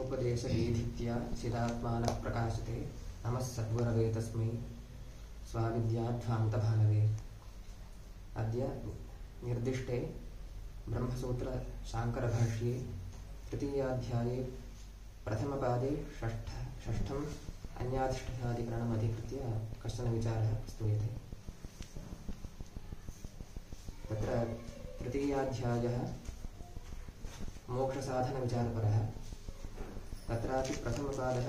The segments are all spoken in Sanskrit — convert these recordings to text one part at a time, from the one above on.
ब्रह्मोपदेशवीधित्या चिदात्मानः प्रकाशते नमः सद्गुरवे तस्मै स्वाविद्याध्वान्तभानवे। अद्य निर्दिष्टे ब्रह्मसूत्रशाङ्करभाष्ये तृतीयाध्याये प्रथमपादे षष्ठम् अन्याधिष्ठानाधिकरणम् अधिकृत्य कश्चन विचारः प्रस्तूयते। तत्र तृतीयाध्यायः मोक्षसाधनविचारपरः। तत्रापि प्रथमपादः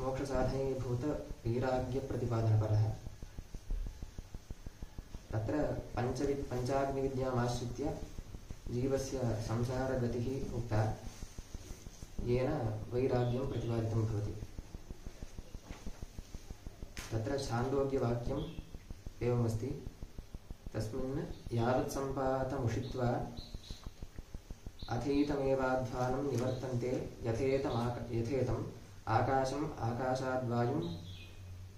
मोक्षसाधनीभूतवैराग्यप्रतिपादनपरः। तत्र पञ्चाग्निविद्यामाश्रित्य जीवस्य संसारगतिः उक्ता, येन वैराग्यं प्रतिपादितं भवति। तत्र छान्दोग्यवाक्यम् एवमस्ति, तस्मिन् यावत् सम्पातमुषित्वा अथैतमेवाध्वानं निवर्तन्ते यथेतम् आकाशम् आकाशाद्वायुं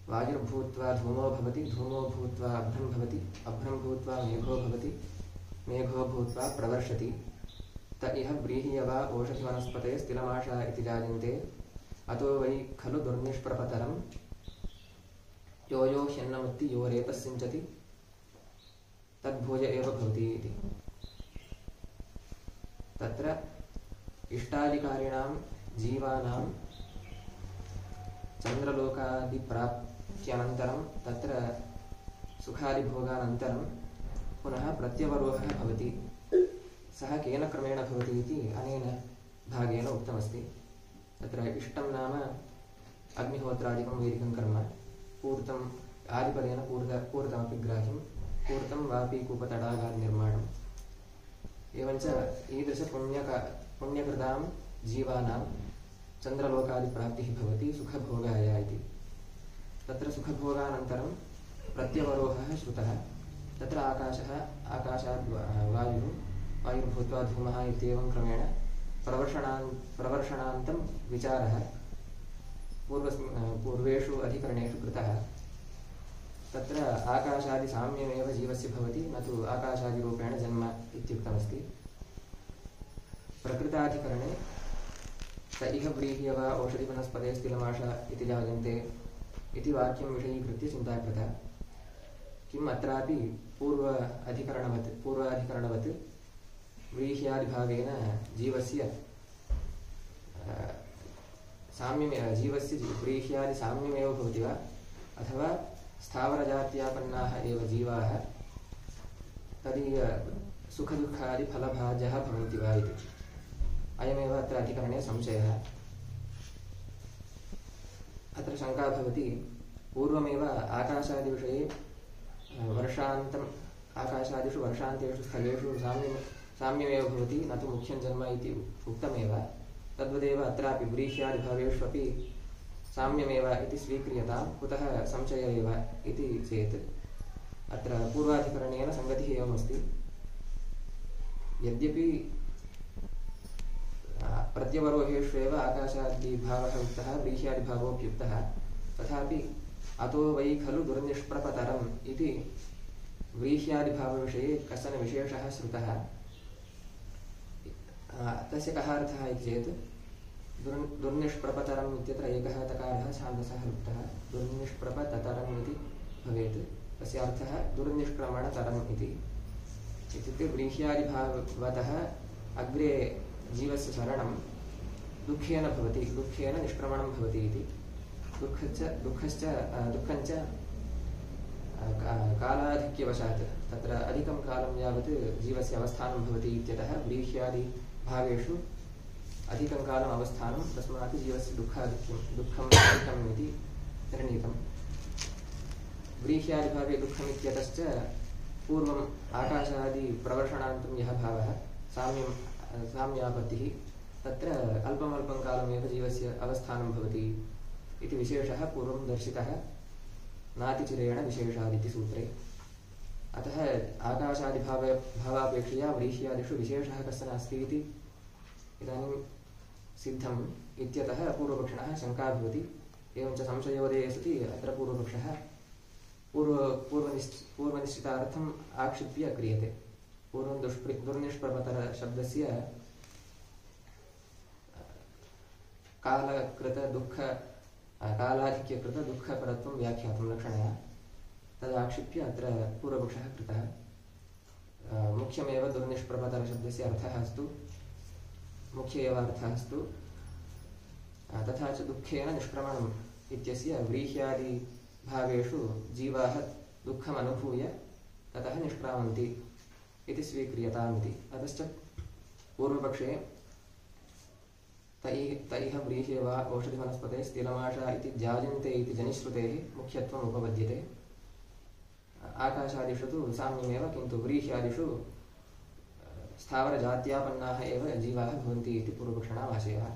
वायुर्भूत्वा धूमो भवति, धूमो भूत्वा अभ्रं भवति, अभ्रं भूत्वा मेघो भवति, मेघो भूत्वा प्रवर्षति। त इह व्रीह्यवा ओषधिवनस्पते स्थिलमाशा इति जायन्ते अतो वै खलु दुर्निष्प्रपतरं यो यो ह्यन्नमुत्ति यो रेतस्सिञ्चति तद्भूय एव भवति इति। तत्र इष्टादिकारिणां जीवानां चन्द्रलोकादिप्राप्त्यनन्तरं तत्र सुखादिभोगानन्तरं पुनः प्रत्यवरोहः भवति। सः केन क्रमेण भवति इति अनेन भागेन उक्तमस्ति। तत्र इष्टं नाम अग्निहोत्रादिकं वैदिकं कर्म, पूर्तम् आदिपदेन पूर्तमपि ग्राह्यं, पूर्तं वापि कूपतडागादिनिर्माणम्। एवञ्च ईदृशपुण्यकृतां जीवानां चन्द्रलोकादिप्राप्तिः भवति सुखभोगाय इति। तत्र सुखभोगानन्तरं प्रत्यवरोहः श्रुतः। तत्र आकाशः, आकाशाद् वायुर्भूत्वा धूमः इत्येवं क्रमेण प्रवर्षणान्तं विचारः पूर्वेषु अधिकरणेषु कृतः। तत्र आकाशादिसाम्यमेव जीवस्य भवति, न तु आकाशादिरूपेण जन्म इत्युक्तमस्ति। प्रकृताधिकरणे त इह व्रीह्यवा ओषधिवनस्पते स्थिलमाशा इति जायन्ते इति वाक्यं विषयीकृत्य चिन्ता कृता। किम् अत्रापि पूर्वाधिकरणवत् व्रीह्यादिभावेन जीवस्य व्रीह्यादिसाम्यमेव भवति वा, अथवा स्थावरजात्यापन्नाः एव जीवाः तदीय सुखदुःखादिफलभाजः भवन्ति वा इति। अयमेव अत्र अधिकरणे संशयः। अत्र शङ्का भवति, पूर्वमेव आकाशादिविषये आकाशादिषु वर्षान्तेषु स्थलेषु साम्यमेव भवति, न तु मुख्यं जन्म इति उक्तमेव। तद्वदेव अत्रापि व्रीह्यादिभावेष्वपि साम्यमेव इति स्वीक्रियतां, कुतः संशयः एव इति चेत् अत्र पूर्वाधिकरणेन सङ्गतिः एवमस्ति। यद्यपि प्रत्यवरोहेष्वेव आकाशादिभावः उक्तः, व्रीह्यादिभावोऽप्युक्तः, तथापि अतो वै खलु दुर्निष्प्रपतरम् इति व्रीह्यादिभावविषये कश्चन विशेषः श्रुतः। तस्य कः अर्थः इति चेत् दुर्निष्प्रपतरम् इत्यत्र एकः तकारः छान्दसः लुप्तः, दुर्निष्प्रपततरम् इति भवेत्। तस्य अर्थः दुर्निष्क्रमणतरम् इति। इत्युक्ते व्रीह्यादिभावतः अग्रे जीवस्य शरणं दुःखेन भवति, दुःखेन निष्क्रमणं भवति इति। दुःखञ्च कालाधिक्यवशात् तत्र अधिकं कालं यावत् जीवस्य अवस्थानं भवति इत्यतः व्रीह्यादिभावेषु अधिकं कालम् अवस्थानं, तस्मात् जीवस्य दुःखम् अधिकम् इति निर्णीतम्। व्रीह्यादिभावे दुःखम् इत्यतश्च पूर्वम् आकाशादिप्रवर्षणान्तं यः भावः साम्यापत्तिः, तत्र अल्पमल्पं कालमेव जीवस्य अवस्थानं भवति इति विशेषः पूर्वं दर्शितः नातिचिरेण विशेषादिति सूत्रे। अतः आकाशादिभावापेक्षया व्रीह्यादिषु विशेषः कश्चन अस्ति इति इदानीं सिद्धम् इत्यतः पूर्वपक्षिणः शङ्का भवति। एवञ्च संशयोदये सति अत्र पूर्वपक्षः पूर्वनिश्चितार्थम् आक्षिप्य क्रियते। पूर्वं दुर्निष्प्रपतर शब्दस्य कालाधिक्यकृतदुःखपरत्वं व्याख्यातं लक्षणया तदाक्षिप्य अत्र पूर्वपक्षः कृतः। मुख्यमेव दुर्निष्प्रभतरशब्दस्य अर्थः अस्तु, मुख्य एव अर्थः अस्तु। तथा च दुःखेन निष्क्रमणम् इत्यस्य व्रीह्यादिभावेषु जीवाः दुःखम् अनुभूय ततः निष्क्रामन्ति इति स्वीक्रियतामिति। अतश्च पूर्वपक्षे तैः व्रीह्ये वा औषधिवनस्पते स्थिरमाशा इति जायन्ते इति जनिश्रुतेः मुख्यत्वम् उपपद्यते। आकाशादिषु तु साम्यमेव, किन्तु व्रीह्यादिषु स्थावरजात्यापन्नाः एव जीवाः भवन्ति इति पूर्वपक्षिणाम् आशयः।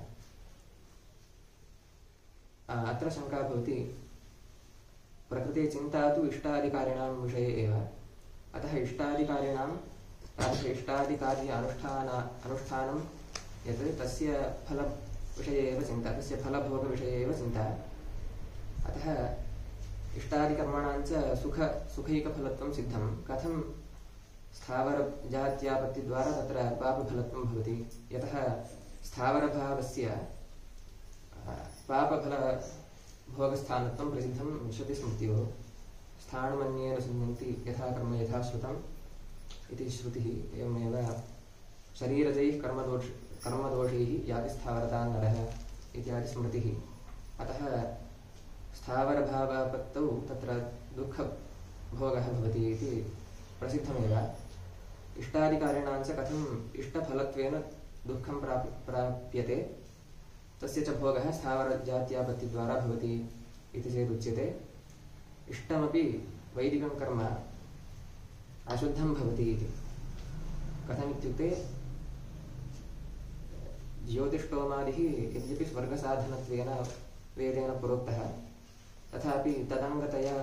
अत्र शङ्का भवति, प्रकृते चिन्ता तु इष्टादिकारिणां विषये एव, अतः इष्टादिकारिणां इष्टादिकार्य अनुष्ठानं यत् तस्य फलविषये एव चिन्ता, तस्य फलभोगविषये एव चिन्ता। अतः इष्टादिकर्मणाञ्च सुखैकफलत्वं सिद्धं। कथं स्थावरजात्यापत्तिद्वारा तत्र पापफलत्वं भवति? यतः स्थावरभावस्य पापफलभोगस्थानत्वं प्रसिद्धं श्रुतिस्मृत्योः। स्थाणुमन्येन सुन्यन्ति यथा कर्म यथा श्रुतम् इति श्रुतिः। एवमेव शरीरजैः कर्मदोषैः याति स्थावरतां नरः इत्यादि स्मृतिः। अतः स्थावरभावापत्तौ तत्र दुःखभोगः भवति इति प्रसिद्धमेव। इष्टादिकारिणां च कथम् इष्टफलत्वेन दुःखं प्राप्यते, तस्य च भोगः स्थावरजात्यापत्तिद्वारा भवति इति चेदुच्यते। इष्टमपि वैदिकं कर्म अशुद्धं भवति इति। कथमित्युक्ते ज्योतिष्टोमादिः यद्यपि स्वर्गसाधनत्वेन वेदेन प्रोक्तः, तथापि तदङ्गतया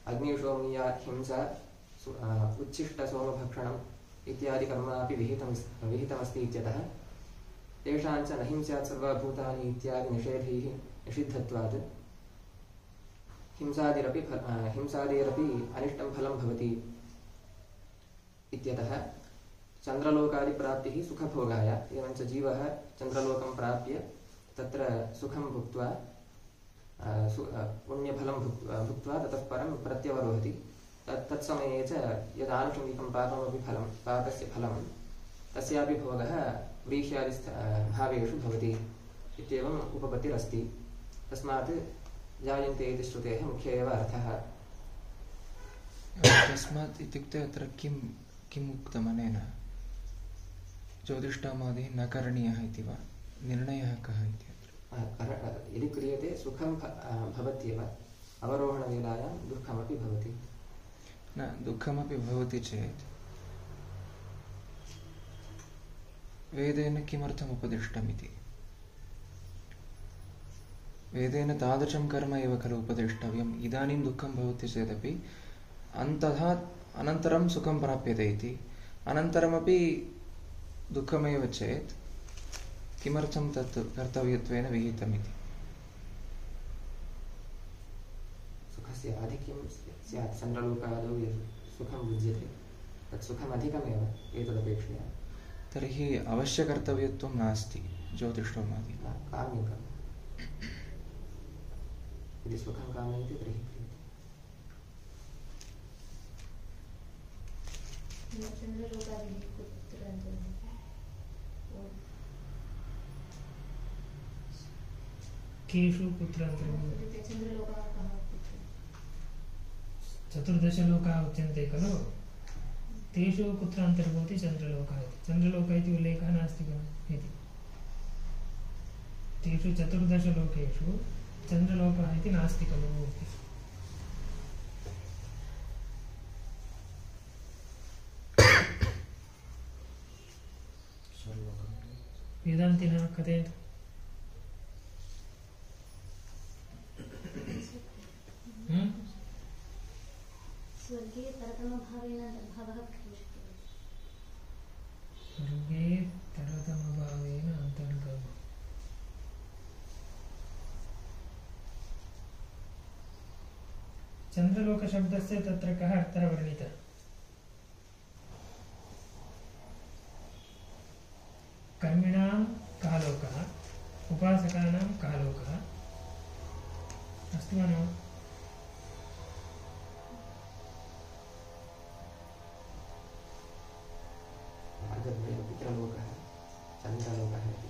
अग्निशोमनीया हिंसा, उच्छिष्टसोमभक्षणम् इत्यादि कर्मापि विहितमस्ति इत्यतः तेषाञ्च न हिंस्यात् सर्वभूतानि इत्यादि निषेधैः निषिद्धत्वात् हिंसादिरपि अनिष्टं फलं भवति इत्यतः चन्द्रलोकादिप्राप्तिः सुखभोगाय। एवञ्च जीवः चन्द्रलोकं प्राप्य तत्र सुखं भुक्त्वा पुण्यफलं भुक्त्वा ततः परं प्रत्यवरोहति। तत्समये च यदानुषङ्गिकं पापस्य फलं तस्यापि भोगः व्रीह्यादि भावेषु भवति इत्येवम् उपपत्तिरस्ति। तस्मात् जायन्ते इति श्रुतेः मुख्य एव अर्थः। तस्मात् इत्युक्ते अत्र किम् उक्तमनेन? ज्योतिष्टोमादिः न करणीयः इति वा? निर्णयः कः इति? यदि क्रियते सुखं भवत्येव, अवरोहणवेलायां दुःखमपि भवति। न दुःखमपि भवति चेत् वेदेन किमर्थम् उपदिष्टमिति? वेदेन तादृशं कर्म एव खलु उपदेष्टव्यम्। इदानीं दुःखं भवति चेदपि अनन्तरं सुखं प्राप्यते इति। अनन्तरमपि दुःखमेव चेत् किमर्थं तत् कर्तव्यत्वेन विहितमिति? सुखस्य आधिक्यं स्यात्। चन्द्रलोकादौ यत् सुखं भुज्यते तत् सुखम् अधिकमेव एतदपेक्षया। तर्हि अवश्यकर्तव्यत्वं नास्ति ज्योतिष्टोमादि। काम्यं कर्म यदि सुखं कामयति तर्हि केषु कुत्र चतुर्दशलोकाः उच्यन्ते खलु, तेषु कुत्र अन्तर्भवति चन्द्रलोकः इति? चन्द्रलोकः इति उल्लेखः नास्ति खलु इति। तेषु चतुर्दशलोकेषु चन्द्रलोकः इति नास्ति खलु इति। वेदान्तिनः कथयन्तु। स्वर्गे तरतमभावेन भावः क्रियते। स्वर्गे तरतमभावेन अन्तर्गमः। चन्द्रलोकशब्दस्य तत्र कः अर्थः वर्णितः? कर्मिणां कः लोकः, उपासकानां कः लोकः अस्ति वा न वा? पितृलोकः चन्द्रलोकः इति।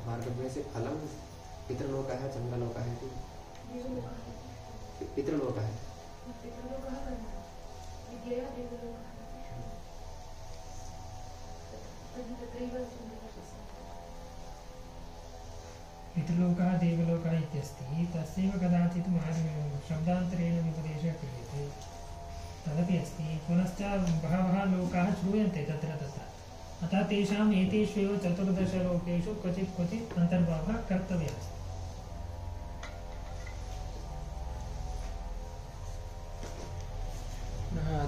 मार्गद्वयस्य फलं पितृलोकः चन्द्रलोकः इति। पितृलोकः पितृलोकः देवलोकः इत्यस्ति तस्यैव कदाचित् शब्दान्तरेण उपदेशः क्रियते तदपि अस्ति पुनश्च बहवः लोकाः श्रूयन्ते तत्र तत्र अतः तेषाम् एतेष्वेव 14 लोकेषु क्वचित् क्वचित् अन्तर्भावः कर्तव्यः अस्ति।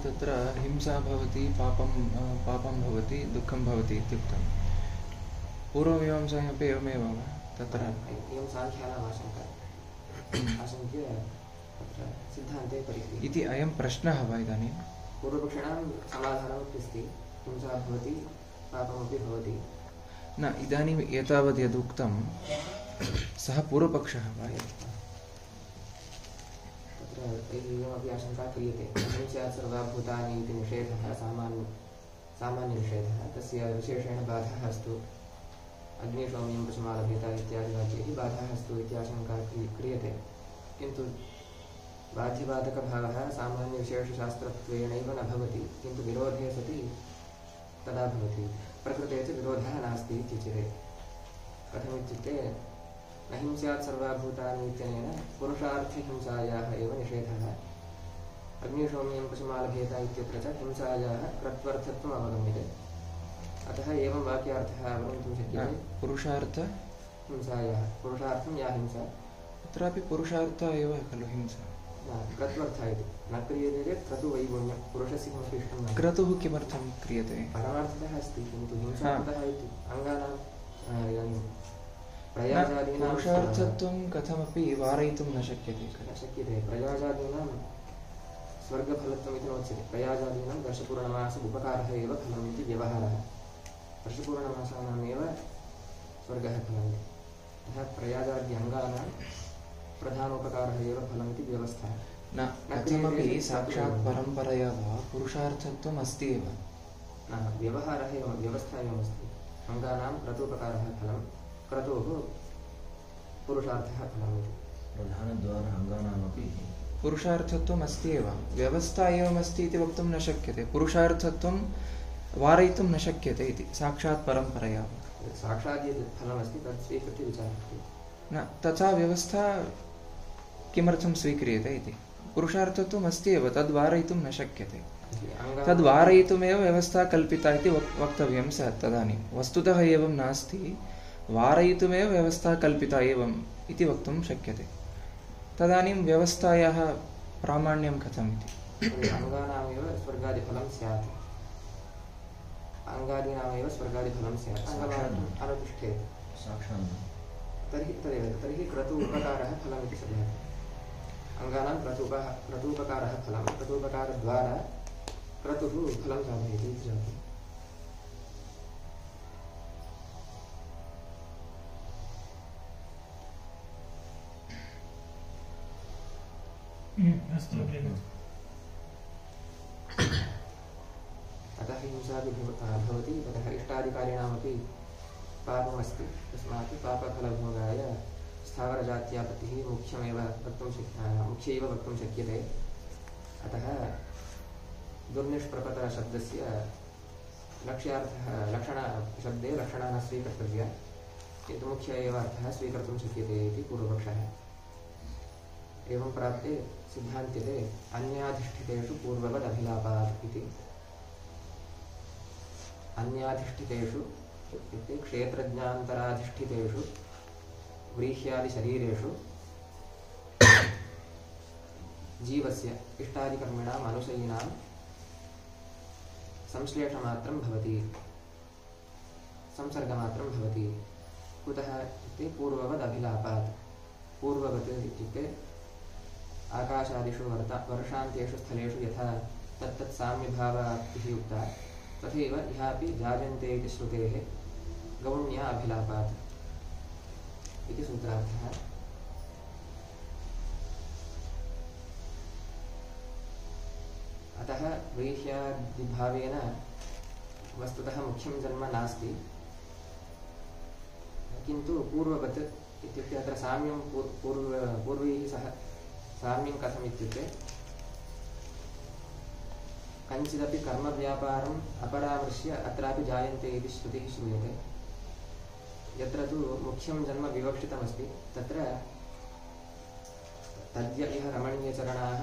तत्र हिंसा भवति पापं भवति दुःखं भवति इत्युक्तं पूर्वमीमांसायामपि एवमेव वा तत्र एवं साङ्ख्यानाम् आशङ्क्य तत्र सिद्धान्ते परिस्थितिः इति अयं प्रश्नः वा इदानीं पूर्वपक्षिणां समाधानमपि अस्ति हिंसा भवति पापमपि भवति न इदानीम् एतावत् यदुक्तं सः पूर्वपक्षः वा तत्र एवमपि आशङ्का क्रियते कथं स्यात् सर्वभूतानि इति निषेधः सामान्यनिषेधः तस्य विशेषेण बाधः अस्तु अग्निशौम्यं पशुमालभेत इत्यादि वाक्यैः बाधः अस्तु इति आशङ्का क्रियते किन्तु बाध्यबाधकभावः सामान्यविशेषशास्त्रत्वेनैव न भवति किन्तु विरोधे सति तदा भवति प्रकृते च विरोधः नास्ति इत्युच्यते कथमित्युक्ते न हिंस्यात् सर्वभूतानि इत्यनेन पुरुषार्थहिंसायाः एव निषेधः अग्निशौम्यं पशुमालभेत इत्यत्र च हिंसायाः कृत्वर्थत्वम् अवगम्यते अतः एवं वाक्यार्थः अवगन्तुं शक्यते हिंसायाः पुरुषार्थं या हिंसा तत्रापि पुरुषार्थः एव खलु हिंसा कृत्वर्थः इति न क्रियते चेत् क्रतुवैगुण्यं पुरुषस्य किमपि इष्टं न क्रतुः किमर्थं क्रियते परमार्थतः अस्ति किन्तु हिंसार्थः इति अङ्गानां इदानीं प्रयाजादीनां पुरुषार्थत्वं कथमपि वारयितुं न शक्यते प्रयाजादीनां स्वर्गफलत्वम् इति नोच्यते प्रयाजादीनां वर्षपूर्णमास उपकारः एव फलम् इति व्यवहारः वर्षपूर्णमासानामेव स्वर्गः फलम् अतः प्रयाजाद्यङ्गानां प्रधानोपकारः एव फलम् इति व्यवस्था न कथमपि साक्षात् परम्परया वा पुरुषार्थत्वम् अस्ति एव न व्यवहारः एव व्यवस्था एवमस्ति अङ्गानां क्रतोपकारः फलं क्रतोः पुरुषार्थः फलम् इति प्रधानद्वारा अङ्गानामपि पुरुषार्थत्वम् अस्ति एव व्यवस्था एवमस्ति इति वक्तुं न शक्यते पुरुषार्थत्वं वारयितुं न शक्यते इति साक्षात् परम्परया साक्षात् यद् फलमस्ति तत् स्वीकृत्य विचारः न तथा व्यवस्था किमर्थं स्वीक्रियते इति पुरुषार्थत्वम् अस्ति एव तद् वारयितुं न शक्यते तद् वारयितुमेव व्यवस्था कल्पिता इति वक्तव्यं स्यात् तदानीं वस्तुतः एवं नास्ति वारयितुमेव व्यवस्था कल्पिता एवम् इति वक्तुं शक्यते तदानीं व्यवस्थायाः प्रामाण्यं कथम् इति अङ्गानामेव स्वर्गादिफलं स्यात् अङ्गादीनामेव स्वर्गादिफलं स्यात् अङ्गमात्रम् अनुतिष्ठेत् साक्षात् तर्हि क्रतु उपकारः फलम् इति सः अङ्गानां क्रतूपकारः फलं क्रतूपकारद्वारा क्रतुः फलं साधयति इति जातम् अस्तु अतः हिंसापि भवति अतः इष्टादिकारिणामपि पापमस्ति तस्मात् पापफलभोगाय स्थावरजात्यापत्तिः मुख्यैव वक्तुं शक्यते अतः दुर्निष्प्रपतशब्दस्य लक्ष्यार्थः लक्षणशब्दे लक्षणः न स्वीकर्तव्यः किन्तु मुख्य एव अर्थः स्वीकर्तुं शक्यते इति पूर्वपक्षः एवं प्राप्ते सिद्धान्त्यते अन्याधिष्ठितेषु पूर्ववदभिलापात् इति अन्याधिष्ठितेषु इत्युक्ते क्षेत्रज्ञान्तराधिष्ठितेषु व्रीह्यादिशरीरेषु जीवस्य इष्टादिकर्मिणाम् अनुशयिनां संश्लेषमात्रं भवति संसर्गमात्रं भवति कुतः इत्युक्ते पूर्ववद् अभिलापात् पूर्ववत् इत्युक्ते आकाशादिषु वर्षान्तेषु स्थलेषु यथा तत्तत् साम्यभावाप्तिः उक्ता तथैव इहापि जायन्ते इति श्रुतेः गौण्या अभिलापात् इति सूत्रार्थः। अतः व्रीह्यादिभावेन वस्तुतः मुख्यं जन्म नास्ति, किन्तु पूर्ववत् इत्युक्ते अत्र साम्यं पूर्वैः सह साम्यं कथम् इत्युक्ते कञ्चिदपि कर्मव्यापारम् अपरामृश्य अत्रापि जायन्ते इति श्रुतिः श्रूयते। यत्र तु मुख्यं जन्म विवक्षितमस्ति तत्र तद्य इह रमणीयचरणाः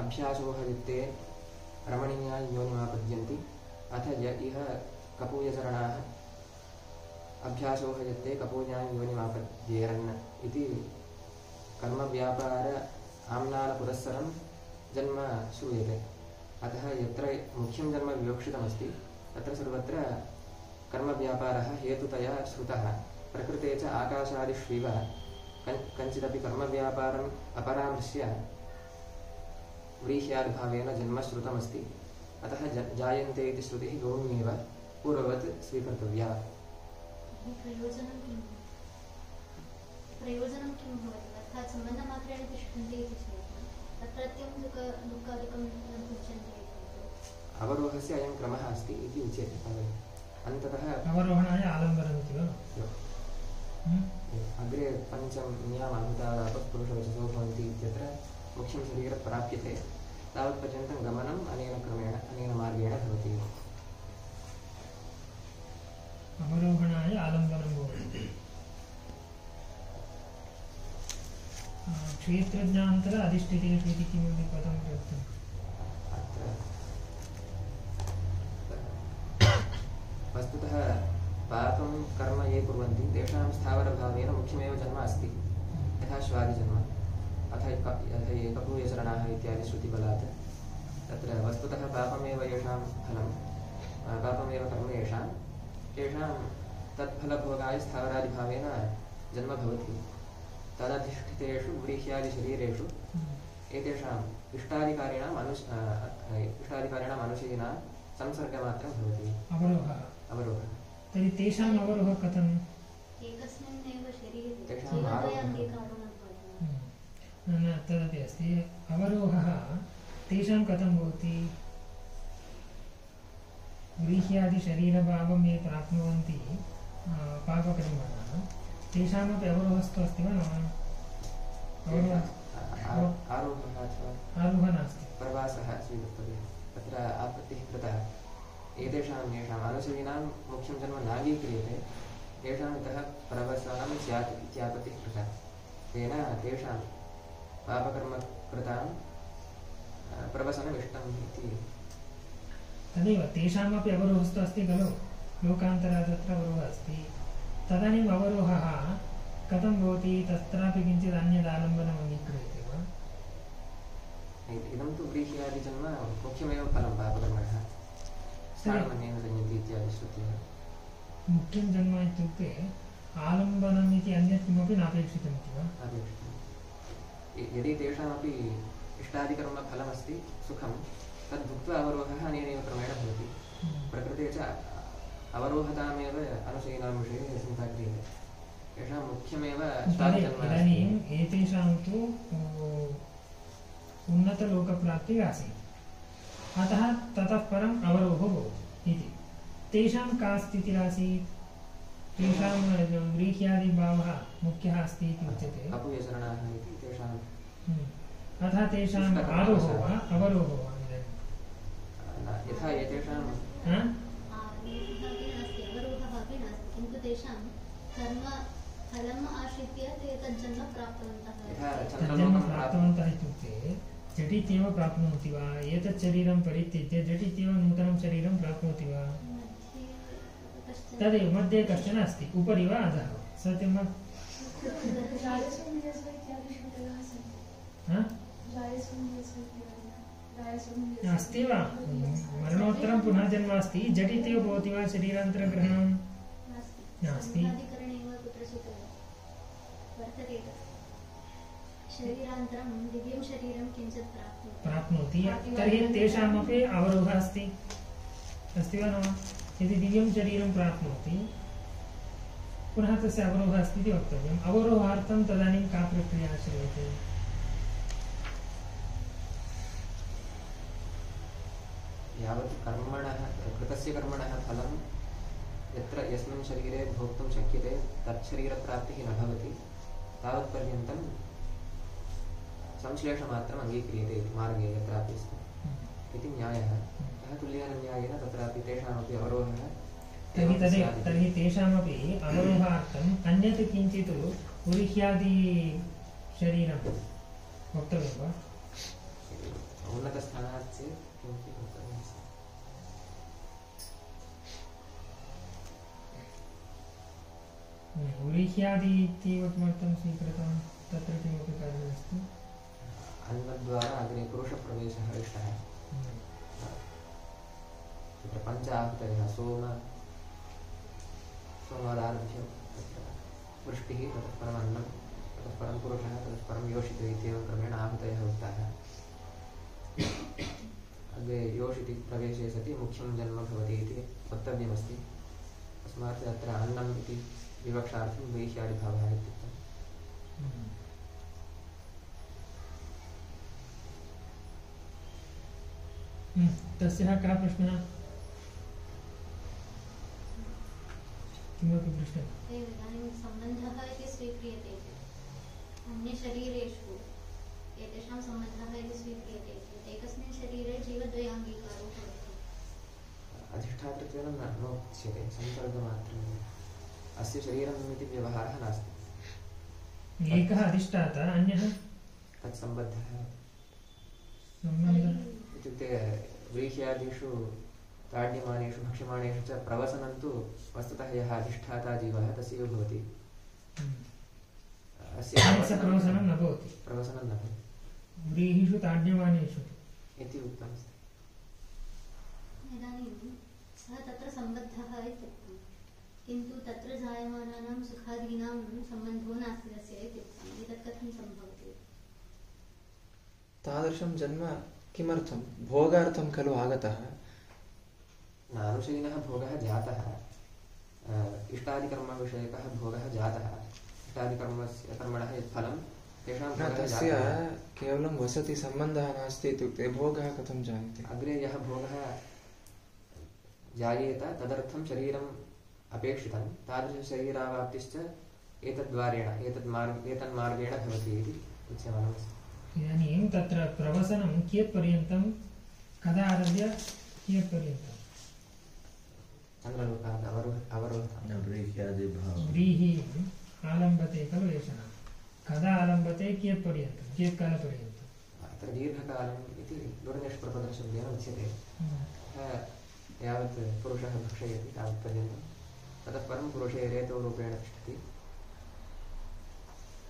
अभ्यासोहयुक्ते रमणीया योनिमापद्यन्ति अथ य इह कपूयचरणाः अभ्यासोहयत्ते कपूजां योनिमापद्येरन् इति कर्मव्यापार आम्नालपुरस्सरं जन्म श्रूयते। अतः यत्र मुख्यं जन्म विवक्षितमस्ति तत्र सर्वत्र कर्मव्यापारः हेतुतया श्रुतः। प्रकृते च आकाशादिष्विव कञ्चिदपि कर्मव्यापारम् अपरामृश्य व्रीह्यादिभावेन जन्म श्रुतमस्ति। अतः जायन्ते इति श्रुतिः गौण्येव पूर्ववत् स्वीकर्तव्या। प्रयोजनं किं भवति? अर्थात् सम्बन्धमात्रेण तिष्ठन्ति इति चेत् तत्रत्यं दुःखादिकं न भुज्यन्ते। अवरोहस्य अयं क्रमः अस्ति इति उच्यते। अन्ततः अवरोहणाय आलम्बनमिति वा? अग्रे पञ्चम्यामाहुतापपुरुषवचसो भवन्ति इत्यत्र मुख्यं शरीरं प्राप्यते तावत्पर्यन्तं गमनम् अनेन क्रमेण अनेन मार्गेण भवति। अवरोहणाय आलम्बनं भवति। क्षेत्रज्ञान्तर अधिष्ठितेषु इति किमपि पदं प्रयुक्तम्? वस्तुतः पापं कर्म ये कुर्वन्ति तेषां स्थावरभावेन मुख्यमेव जन्म अस्ति, यथा श्वादिजन्म अथ कपूयचरणाः इत्यादि श्रुतिबलात्। तत्र वस्तुतः पापमेव येषां फलं, पापमेव कर्म येषां तत्फलभोगाय स्थावरादिभावेन जन्म भवति। तदधिष्ठितेषु व्रीह्यादिशरीरेषु एतेषाम् इष्टादिकारिणाम् अनुशयिनां संसर्गमात्रं भवति अवरोहः। तर्हि तेषाम् अवरोहः कथम्? एकस्मिन्नेव शरीरे तेषाम् न तदपि अस्ति। अवरोहः तेषां कथं भवति? व्रीह्यादिशरीरभावं ये प्राप्नुवन्ति पापकर्मणः तेषामपि अवरोहस्तु अस्ति वा न वा? आरोहः नास्ति, प्रवासः स्वीकर्तव्यः। तत्र आपत्तिः कृता एतेषां येषाम् अनुशयिनां मुख्यं जन्म नाङ्गीक्रियते तेषाम् इतः प्रवसनं स्यात् इत्यापत्तिः कृता। तेन तेषां पापकर्मकृतां प्रवसनमिष्टम् इति। तदेव तेषामपि अवरोहस्तु अस्ति खलु, लोकान्तरात् तत्र अवरोहः अस्ति। तदानीम् अवरोहः कथं भवति? तत्रापि किञ्चित् अन्यदालम्बनम् अङ्गीक्रियते वा? इदं तु व्रीह्यादिजन्म मुख्यमेव फलं पापकर्मणः स्थानमन्येन जन्यते इत्यादि श्रुतिः। मुख्यं जन्म इत्युक्ते आलम्बनम् इति अन्यत् किमपि नापेक्षितमिति वा? अपेक्षितं। यदि तेषामपि इष्टादिकर्मफलमस्ति सुखं तद् भुक्त्वा अवरोहः अनेनैव क्रमेण भवति। प्रकृते च अवरोहतामेव अनुशयिनां विषये चिन्ता क्रियते। तेषां मुख्यमेव इदानीम् एतेषां तु उन्नतलोकप्राप्तिः आसीत्, अतः ततः परम् अवरोहो भवति इति। तेषां का स्थितिरासीत्? तेषां व्रीह्यादिभावः मुख्यः अस्ति इति उच्यते। कपूयचरणाः इति तेषां। अतः तेषाम् आरोहो वा अवरोहो वा? यथा एतेषां अवरोहः अपि नास्ति, किन्तु तेषां कर्मफलम् आश्रित्य ते तज्जन्म प्राप्तवन्तः इत्युक्ते झटित्येव प्राप्नोति वा? एतत् शरीरं परित्यज्य झटित्येव नूतनं शरीरं प्राप्नोति वा? तदेव मध्ये कश्चन अस्ति, उपरि वा अधः वा? सत्यं वा? अस्ति वा? मरणोत्तरं पुनः जन्म अस्ति, झटित्येव भवति वा शरीरान्तरग्रहणं? नास्ति। शरीरान्तरं दिव्यं शरीरं किञ्चित् प्राप्नोति तर्हि तेषामपि अवरोहः अस्ति वा न वा? यदि दिव्यं शरीरं प्राप्नोति पुनः तस्य अवरोहः अस्ति इति वक्तव्यम्। अवरोहार्थं तदानीं का प्रक्रिया आचर्यते? यावत् कर्मणः कृतस्य कर्मणः फलं यत्र यस्मिन् शरीरे भोक्तुं शक्यते तच्छरीरप्राप्तिः न भवति तावत्पर्यन्तं संश्लेषमात्रम् अङ्गीक्रियते इति मार्गे यत्रापि इति न्यायः। यः तुल्येन न्यायेन तत्रापि तेषामपि अवरोहः तर्हि तेषामपि अवरोहार्थम् अन्यत् किञ्चित् पुरुष्यादि शरीरं वक्तव्यं वा? उन्नतस्थानात् चेत् किमपि वक्तव्यमस्ति। उरीह्यादि इत्येव किमर्थं स्वीकृतं? तत्र किमपि कारणमस्ति? अन्नद्वारा अग्रे पुरुषप्रवेशः इष्टः। तत्र पञ्च आहुतयः सोमादारभ्य वृष्टिः, ततः परम् अन्नं, ततः परं पुरुषः, ततः परं योषितः इत्येवं क्रमेण आहुतयः उक्ताः। अग्रे योषिति प्रवेशे सति मुख्यं जन्म भवति इति वक्तव्यमस्ति। तस्मात् अत्र अन्नम् इति विवक्षार्थं वैश्यादिभावः इत्युक्तम्। तस्याः कः प्रश्नः? किमपि पृष्टम्? इदानीं सम्बन्धः इति स्वीक्रियते अन्यशरीरेषु एतेषां सम्बन्धः इति स्वीक्रियते चेत् एकस्मिन् शरीरे जीवद्वयाङ्गीकारो भवति। अधिष्ठातृत्वेन न उच्यते, संसर्गमात्रमेव। अस्य शरीरम् इति व्यवहारः नास्ति। एकः अधिष्ठाता, अन्यः तत्सम्बद्धः सम्बन्धः इत्युक्ते व्रीह्यादिषु ताड्यमानेषु भक्ष्यमाणेषु च प्रवसनं तु वस्तुतः यः अधिष्ठाता जीवः तस्यैव भवति। अस्य प्रवसनं न भवति। प्रवसनं न भवति व्रीहिषु ताड्यमानेषु इति उक्तमस्ति। इदानीं सः तत्र सम्बद्धः इत्युक्तं, किन्तु तत्र जायमानानां सुखादीनां सम्बन्धो नास्ति तस्य इत्युक्तम्। एतत् कथं सम्भवति? तादृशं जन्म किमर्थं? भोगार्थं खलु आगतः। नानुशयिनः भोगः जातः, इष्टादिकर्मविषयकः भोगः जातः। इष्टादिकर्मस्य कर्मणः यत् फलं तेषां तस्य केवलं वसति सम्बन्धः नास्ति इत्युक्ते भोगः कथं जायते? अग्रे यः भोगः जायेत तदर्थं शरीरम् अपेक्षितं, तादृशशरीरावाप्तिश्च एतद्वारेण एतन्मार्गेण भवति इति उच्यमानमस्ति। इदानीं तत्र प्रवसनं कियत्पर्यन्तं, कदा आरभ्य कियत्पर्यन्तं? चन्द्रलोकात् अवरोहः व्रीहिम् आलम्बते खलु एषः। कदा आलम्बते, कियत्पर्यन्तं, कियत्कालपर्यन्तम्? अत्र दीर्घकालम् इति दुर्निष्प्रपदशब्देन उच्यते। यावत् पुरुषः भक्षयति तावत्पर्यन्तं, ततः परं पुरुषे रेतोरूपेण तिष्ठति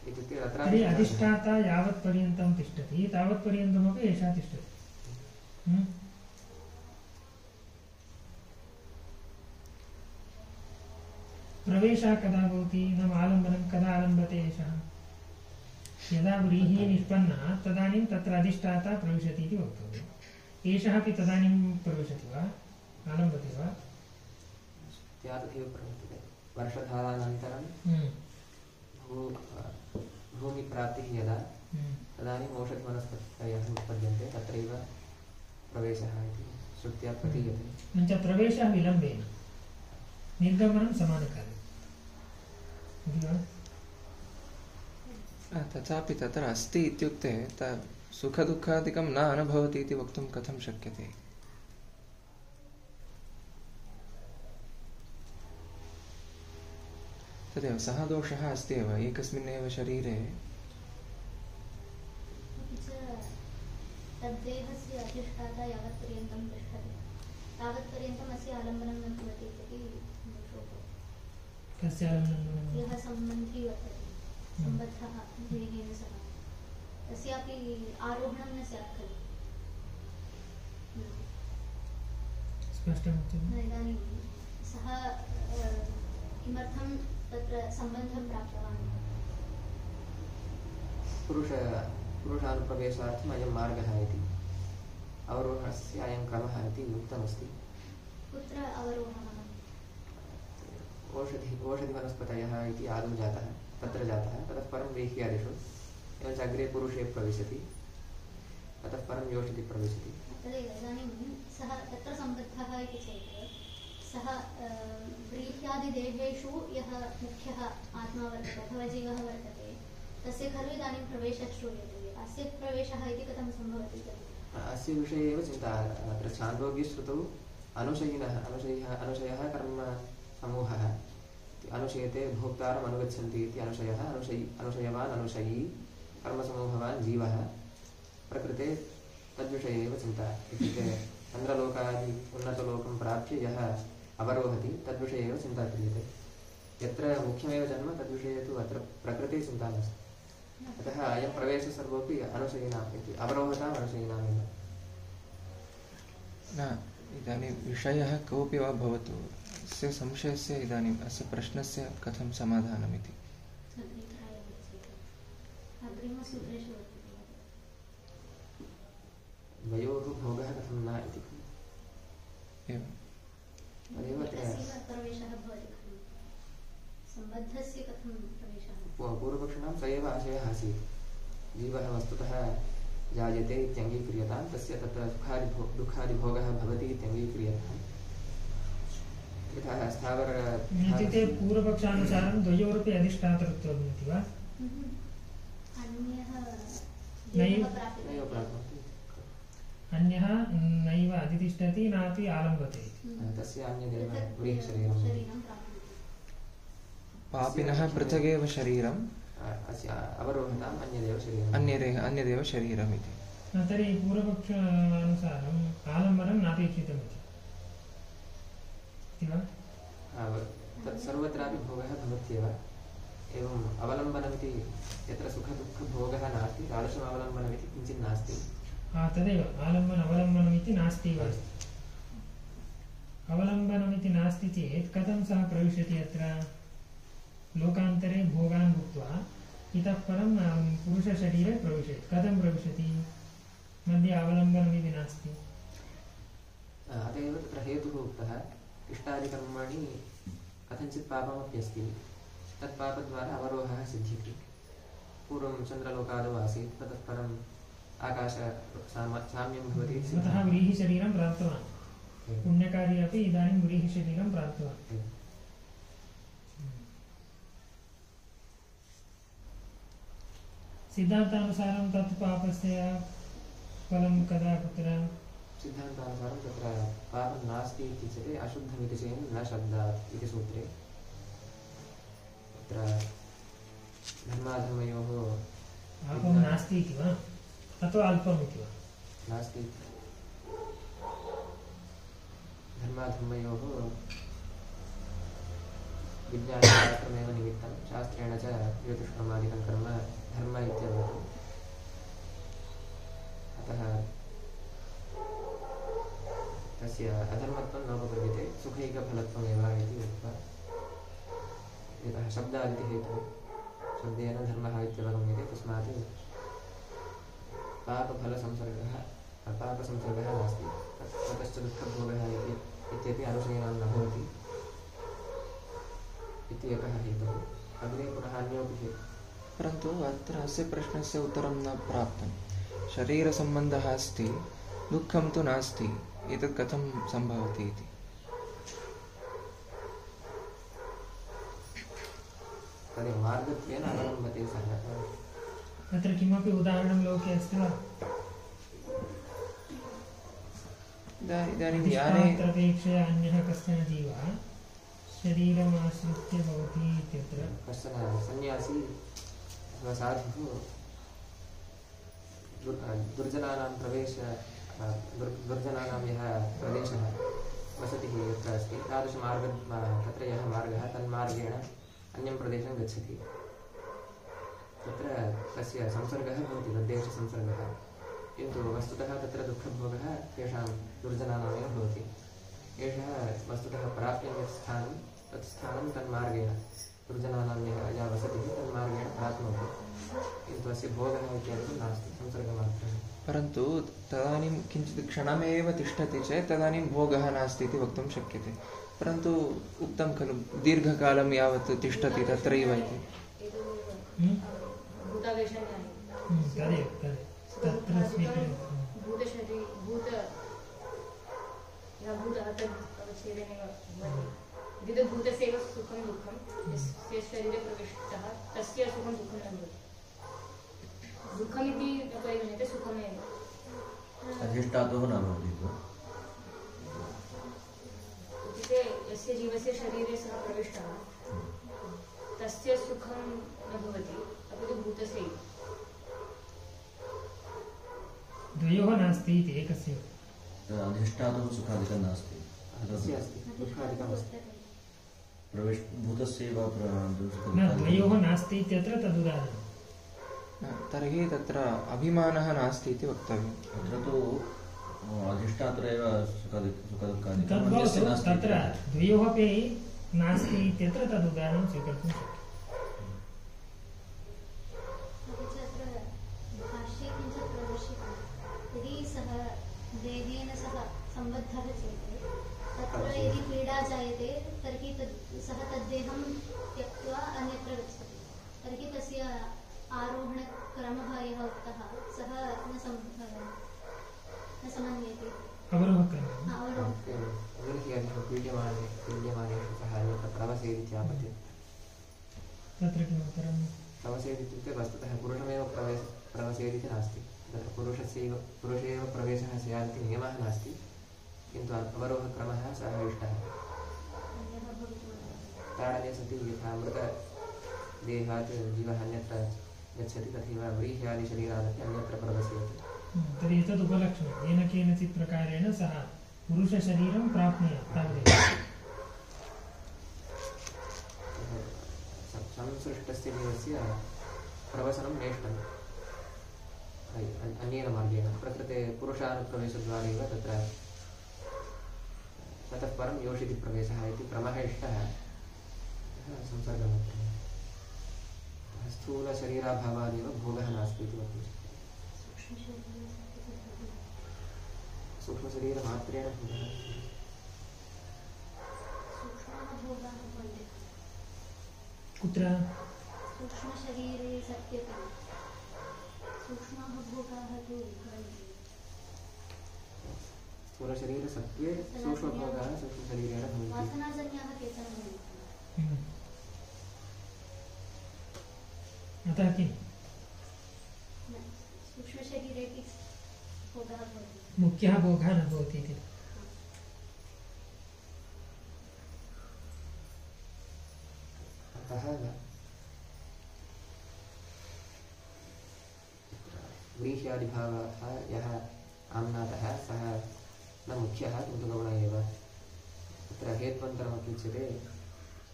इत्युक्ते तर्हि अधिष्ठाता यावत्पर्यन्तं तिष्ठति तावत्पर्यन्तमपि एषा तिष्ठति। प्रवेशः कदा भवति? नाम आलम्बनं कदा आलम्बते एषः? यदा व्रीहिः निष्पन्ना तदानीं तत्र अधिष्ठाता प्रविशति इति वक्तव्यम्। एषः अपि तदानीं प्रविशति वा, आलम्बते वा? तथैव प्रवर्तते। वर्षधारानन्तरं भूमिप्राप्तिः यदा तदानीम् औषधवनस्पतयः उत्पद्यन्ते, तत्रैव प्रवेशः इति श्रुत्या प्रतीयते। प्रवेशः विलम्बेन, निर्गमनं समानकाले। तथापि तत्र अस्ति इत्युक्ते सुखदुःखादिकं न अनुभवति इति वक्तुं कथं शक्यते? तदेव सः दोषः अस्ति एव एकस्मिन्नेव शरीरे। तद्देहस्य अधिष्ठाता यावत्पर्यन्तं तिष्ठति तावत्पर्यन्तम् अस्य आलम्बनं न भवति इति दोषः। कस्य आलम्बनं? यः सम्बन्धी वर्तते, सम्बद्धः देहेन सह, तस्यापि आरोहणं न स्यात् खलु। स्पष्टम्। इदानीं सः किमर्थं तत्र सम्बन्धं प्राप्तवान्? पुरुषानुप्रवेशार्थम् अयं मार्गः इति अवरोहणस्य अयं क्रमः इति उक्तमस्ति। कुत्र अवरोहणः? ओषधिवनस्पतयः इति आदौ जातः, तत्र जातः, ततः परं व्रीह्यादिषु, एवञ्च अग्रे पुरुषे प्रविशति, ततः परं योषधि प्रविशति। तदेव इदानीं सः तत्र सम्बद्धः इति चेत् सः व्रीह्यादिदेहेषु यः मुख्यः आत्मा वर्तते अथवा जीवः वर्तते तस्य खलु इदानीं प्रवेशः श्रूयते। अस्य प्रवेशः इति कथं सम्भवति? अस्य विषये एव चिन्ता। अत्र छान्दोग्यश्रुतौ अनुशयः कर्म समूहः अनुशयते भोक्तारम् अनुगच्छन्ति इति अनुशयः, अनुशयवान् अनुशयी कर्मसमूहवान् जीवः। प्रकृते तद्विषये एव चिन्ता। इत्युक्ते चन्द्रलोकादि उन्नतलोकं प्राप्य यः अवरोहति तद्विषये एव चिन्ता क्रियते। यत्र मुख्यमेव जन्म तद्विषये तु अत्र प्रकृते चिन्ता नास्ति। अतः अयं प्रवेशः सर्वोपि अनुशयिनाम् इति अवरोहताम् अनुशयिनामेव। न इदानीं विषयः कोऽपि वा भवतु, अस्य संशयस्य इदानीम् अस्य प्रश्नस्य कथं समाधानमिति द्वयोः भोगः कथं न इति एवं तदेव प्रवेशः भवति खलु, सम्बद्धस्य कथं प्रवेशः? पूर्वपक्षिणां स एव आशयः आसीत्। जीवः वस्तुतः जायते इत्यङ्गीक्रियतां, तस्य तत्र दुःखादिभोगः भवति इत्यङ्गीक्रियताम्। यथा स्थावर इत्युक्ते पूर्वपक्षानुसारं द्वयोरपि अधिष्ठातृत्वम् इति वा? नैव प्राप्नोति। अन्यः नैव अधितिष्ठति नापि आलम्बते। तस्य अन्यदेव व्रीहिशरीरं। पापिनः पृथगेव शरीरम्, अस्य अवरोहताम् अन्यदेव शरीरम् इति। तर्हि पूर्वपक्षानुसारम् आलम्बनं नापेक्षितमिति वा? तत् सर्वत्रापि भोगः भवत्येव। एवम् अवलम्बनमिति यत्र सुखदुःखभोगः नास्ति तादृशम् अवलम्बनमिति किञ्चित् नास्ति। तदेव अवलम्बनमिति नास्ति वा? अवलम्बनमिति नास्ति चेत् कथं सः प्रविशति? अत्र लोकान्तरे भोगान् भुक्त्वा इतः परं पुरुषशरीरे प्रविशति। कथं प्रविशति? मध्ये अवलम्बनमिति नास्ति। अत एव तत्र हेतुः उक्तः। इष्टादिकर्माणि कथञ्चित् पापमप्यस्ति, तत्पापद्वारा अवरोहः सिद्ध्यति। पूर्वं चन्द्रलोकादौ आसीत्, ततः परम् आकाशसाम्यं भवति। अतः व्रीहिशरीरं प्राप्तवान्। पुण्यकारी अपि इदानीं व्रीहिशरीरं प्राप्तवान्। सिद्धान्तानुसारं तत् पापस्य फलं कदा कुत्र? सिद्धान्तानुसारं तत्र पापं नास्ति इत्युच्यते अशुद्धमिति चेत् न शब्दात् इति सूत्रे। तत्र धर्माधर्मयोः पापं नास्ति इति वा अथवा अल्पम् इति वा? नास्ति। धर्माधर्मयोः विज्ञानशास्त्रमेव निमित्तं, शास्त्रेण च ज्योतिष्कर्मादिकं कर्म धर्म इत्यवगतम्। अतः तस्य अधर्मत्वं नोपपद्यते, सुखैकफलत्वमेव इति उक्त्वा यतः शब्दादिति हेतुः शब्देन धर्मः इत्यवगम्यते, तस्मात् पापसंसर्गः नास्ति। ततश्च दुःखभोगः इत्यपि अनुशयनं न भवति इति एकः हेतुः। अग्रे पुनः अन्योपि हेतुः। परन्तु अत्र अस्य प्रश्नस्य उत्तरं न प्राप्तं। शरीरसम्बन्धः अस्ति, दुःखं तु नास्ति, एतत् कथं सम्भवति इति। तदेव मार्गत्वेन अवलम्बते सः। तत्र किमपि उदाहरणं लोके अस्ति वा? इदानीं याने अपेक्षया अन्यः कश्चन जीवः शरीरमाश्रित्य भवति इत्यत्र कश्चन सन्यासी अथवा साधुः दुर्जनानां दुर्जनानां यः प्रदेशः वसतिः यत्र अस्ति तत्र यः मार्गः तन्मार्गेण अन्यं प्रदेशं गच्छति। तत्र तस्य संसर्गः भवति, तद्देशसंसर्गः। किन्तु वस्तुतः तत्र दुःखभोगः तेषां दुर्जनानामेव भवति। एषः वस्तुतः प्राप्य यत् स्थानं तत् स्थानं तन्मार्गेण वृजनानां या वसतिः तन्मार्गेण प्राप्नोति किन्तु अस्य भोगः इत्यादिकं नास्ति संसर्गमात्रमेव परन्तु तदानीं किञ्चित् क्षणमेव तिष्ठति चेत् तदानीं भोगः नास्ति इति वक्तुं शक्यते परन्तु उक्तं खलु दीर्घकालं यावत् तिष्ठति तत्रैव इति विदभूतस्यैव सुखं दुःखं यस्य शरीरे प्रविष्टः तस्य सुखं दुःखं न भवति दुःखमिति न परिगण्यते सुखमेव अधिष्ठातुः न भवति इत्युक्ते यस्य जीवस्य शरीरे सः प्रविष्टः तस्य सुखं न भवति अपि तु भूतस्यैव द्वयोः नास्ति इति एकस्य अधिष्ठातुः सुखादिकं नास्ति तस्य अस्ति दुःखादिकमस्ति भूतस्यैव न द्वयोः नास्ति इत्यत्र तदुदाहरणं तर्हि तत्र अभिमानः नास्ति इति वक्तव्यम् अत्र तु अधिष्ठात्रैव सुखदुःखादिकं तद्भवतु तत्र द्वयोः अपि नास्ति इत्यत्र तदुदाहरणं स्वीकर्तुं शक्यते भाष्ये किञ्चित् प्रदर्शितं यदि सः देहेन सह सम्बद्धः चेत् तत्र यदि पीडा जायते तर्हि सः तद्देहं त्यक्त्वा अन्यत्र गच्छति तर्हि तस्य आरोहणक्रमः यः उक्तः सः न समन्वयते पीड्यमानेषु सः प्रवसेत् इत्यापद्यते तत्र किमुत्तरं प्रवसेत् इत्युक्ते वस्तुतः पुरुषमेव प्रवसेत् इति नास्ति तत्र पुरुषे एव प्रवेशः स्यात् इति नियमः नास्ति किन्तु अवरोहक्रमः सः इष्टः ताडने सति यथा मृतदेहात् जीवः अन्यत्र गच्छति तथैव व्रीह्यादिशरीरादपि अन्यत्र प्रवसेत् तर्हि एतद् उपलक्षणं येन केनचित् प्रकारेण सः पुरुषशरीरं प्राप्नुयात् तावदेव संसृष्टस्य जीवस्य प्रवसनं नेष्टम् अन्येन मार्गेण प्रकृते पुरुषानुप्रवेशद्वारैव तत्र ततः परं योषिति प्रवेशः इति क्रमः इष्टः संसर्गमात्रम् स्थूलशरीराभावादेव भोगः नास्ति इति वक्तुं शक्यते सूक्ष्मशरीरमात्रेण भोगः कुत्र सूक्ष्मशरीरे सत्यपि सूक्ष्माः भोगाः तु भवन्ति स्थूलशरीरसत्त्वे सूक्ष्मभोगाः सूक्ष्मशरीरेण भवन्ति वासनाजन्याः केचन भवन्ति अतः किं सूक्ष्मशरीरेपि भोगः भवति मुख्यः भोगः न भवति इति अतः व्रीह्यादिभावः यः आम्नातः सः न मुख्यः किन्तु गौण एव तत्र हेत्वन्तरमपि उच्यते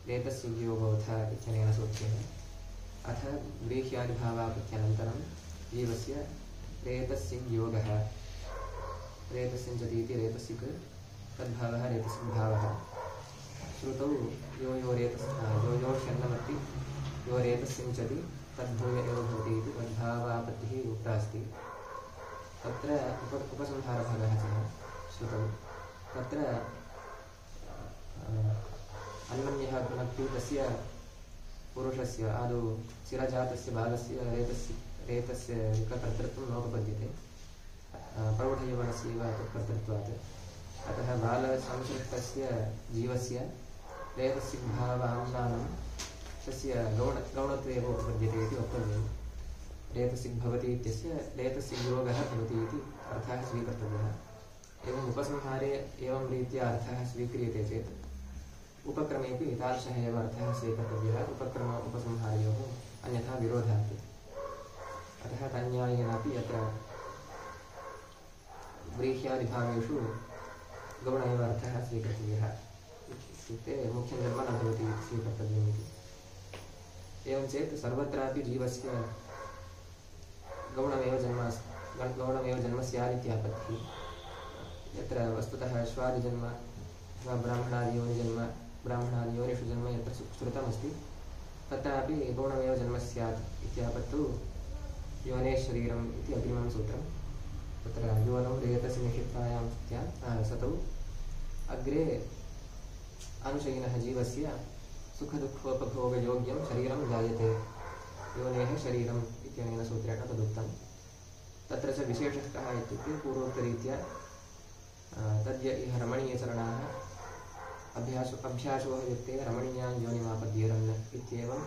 रेतस्य योगोऽथ इत्यनेन सूत्रेण अथ व्रीह्यादिभावापत्यनन्तरं जीवस्य रेतस्य योगः रेतस्यञ्चति इति रेतसिक् तद्भावः रेतसिक् भावः श्रुतौ यो षण्णमर्ति यो रेतस्यञ्चति तद्भूय एव भवति इति तद्भावापत्तिः उक्ता अस्ति तत्र उपसंहारभागः च श्रुतौ तत्र अन्नं यः भुनक्ति तस्य पुरुषस्य आदौ शिरजातस्य भागस्य रेतस्य कर्तृत्वं नोपपद्यते प्रौढयौवनस्यैव तत्कर्तृत्वात् अतः बालसंसृष्टस्य जीवस्य रेतस्य भावाम्नानं तस्य गौणत्वेव उपपद्यते इति वक्तव्यं रेतसिक् भवति इत्यस्य रेतस्य योगः भवति इति अर्थः स्वीकर्तव्यः एवम् उपसंहारे एवं रीत्या अर्थः स्वीक्रियते चेत् उपक्रमेपि तादृशः एव अर्थः स्वीकर्तव्यः उपक्रम उपसंहारयोः अन्यथा विरोधात् अतः तन्यायेनापि अत्र व्रीह्यादिभावेषु गौण एव अर्थः स्वीकर्तव्यः इत्युक्ते मुख्यं जन्म न भवति इति स्वीकर्तव्यम् इति एवं चेत् सर्वत्रापि जीवस्य गौणमेव जन्म स्यादित्यापत्तिः यत्र वस्तुतः श्वादिजन्म अथवा ब्राह्मणादियोनिजन्म ब्राह्मणादियोनिषु जन्म यत्र श्रुतमस्ति तत्रापि गौणमेव जन्म स्यात् इत्यापत्तु योनेः शरीरम् इति अग्रिमं सूत्रं। तत्र योनौ रेतसि निषिद्धायां सतौ अग्रे अनुशयिनः जीवस्य सुखदुःखोपभोगयोग्यं शरीरं जायते, योनेः शरीरम् इत्यनेन सूत्रेण तदुक्तं। तत्र च विशेषः कः इत्युक्ते पूर्वोक्तरीत्या तद्य इह रमणीयचरणाः अभ्यासोः युक्ते रमणीयां योनिमापद्येरन् इत्येवं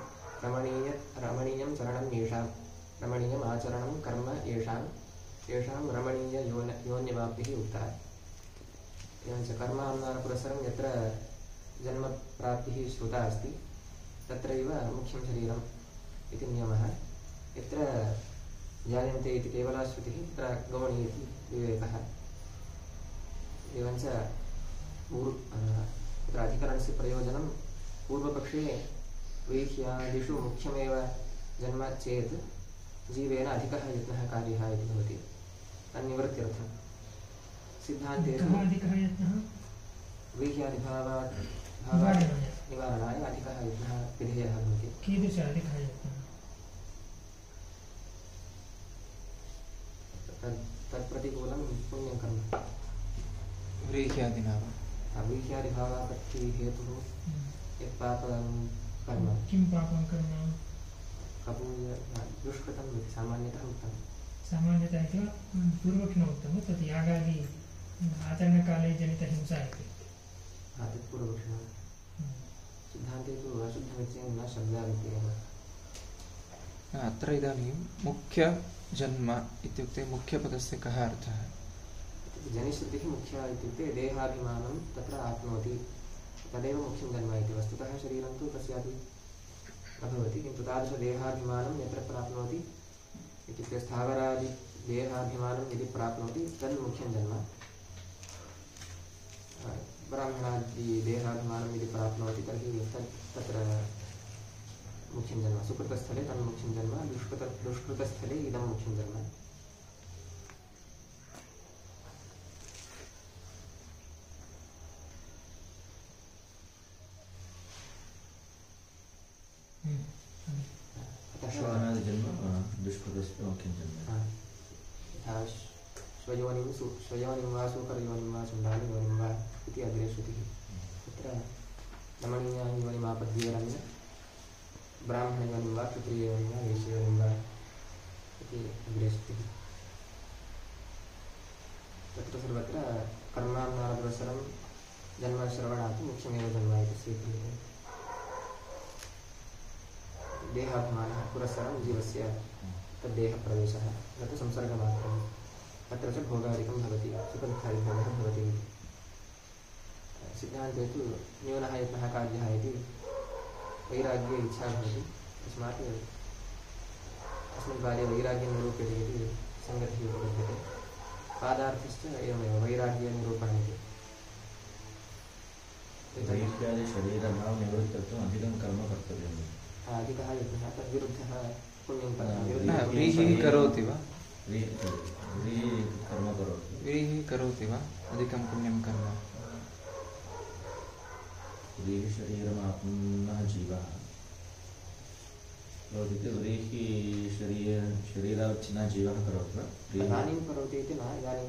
रमणीयं चरणं येषां रमणीयम् आचरणं कर्म येषां रमणीययोन्यवाप्तिः उक्ता। एवञ्च कर्माम्नानपुरस्सरं यत्र जन्मप्राप्तिः श्रुता अस्ति तत्रैव मुख्यं शरीरम् इति नियमः। यत्र जायन्ते इति केवला श्रुतिः तत्र गौणी इति विवेकः। एवञ्च तत्र अधिकरणस्य प्रयोजनं पूर्वपक्षे व्रीह्यादिषु मुख्यमेव जन्म चेत् जीवेन अधिकः यत्नः कार्यः इति भवति, तन्निवृत्त्यर्थं। सिद्धान्तेषु व्रीह्यादिभावात् निवारणाय अधिकः यत्नः विधेयः भवति। कीदृश अधिकः यत्नः? तत्प्रतिकूलं पुण्यं कर्म व्रीह्यादिना वा? व्रीह्यादिभावापत्तिहेतुः यत् पापं कर्म। किं पापं कर्म? कपूय दुष्कृतं इति सामान्यतः उक्तं। सामान्यतः इति वा पूर्वक्षिण उक्तं तत् यागादि आचरणकाले जनितहिंसा इति। तत् पूर्वक्षिणं। सिद्धान्ते तु अशुद्धमित्येन न शब्दादित्येव। अत्र इदानीं मुख्यजन्म इत्युक्ते मुख्यपदस्य कः अर्थः? जनिश्रुतिः मुख्या इत्युक्ते देहाभिमानं तत्र आप्नोति, तदेव मुख्यं जन्म इति। वस्तुतः शरीरं तु कस्यापि न भवति, किन्तु तादृशदेहाभिमानं यत्र प्राप्नोति इत्युक्ते स्थावरादि देहाभिमानं यदि प्राप्नोति तद् मुख्यं जन्म। ब्राह्मणादि देहाभिमानं यदि प्राप्नोति तर्हि तत्र मुख्यं जन्म। सुकृतस्थले तन्मुख्यं जन्म, दुष्कृतस्थले इदं मुख्यं जन्म। श्वानादिजन्म दुष्कृतस्य मुख्यं जन्म। स्वयोनिं वा सूकरयोनिं वा चण्डालयोनिं वा इति अग्रे श्रुतिः। तत्र रमणीयां योनिमापद्येरन् ब्राह्मणयोनिं वा क्षत्रिययोनिं वा वैश्ययोनिं वा इति अग्रे श्रुतिः। तत्र सर्वत्र कर्मानुसारं जन्मश्रवणात् मुख्यमेव जन्म इति स्वीक्रियते। देहाभिमानः पुरस्सरं जीवस्य तद्देहप्रवेशः, न तु संसर्गमात्रं। तत्र च भोगादिकं भवति, सुखदुःखादिभोगः भवति इति। सिद्धान्ते तु न्यूनः यत्नः कार्यः इति वैराग्ये इच्छा भवति, तस्मात् अस्मिन् काले वैराग्यं निरूप्यते इति सङ्गतिः उपलभ्यते। पादार्थश्च एवमेव वैराग्यनिरूपणमिति। शरीरभावनिवृत्तर्थम् अधिकं कर्म कर्तव्यम्। अधिकः यत्नः तद्विरुद्धः पुण्यं कर्म। व्रीहिः करोति वा? व्रीहिः करोति वा अधिकं पुण्यं कर्म? व्रीहि शरीरमाप्नुः जीवः भवति चेत् व्रीहि शरीरावच्छिन्नः जीवः करोति वा? इदानीं करोति इति न। इदानीं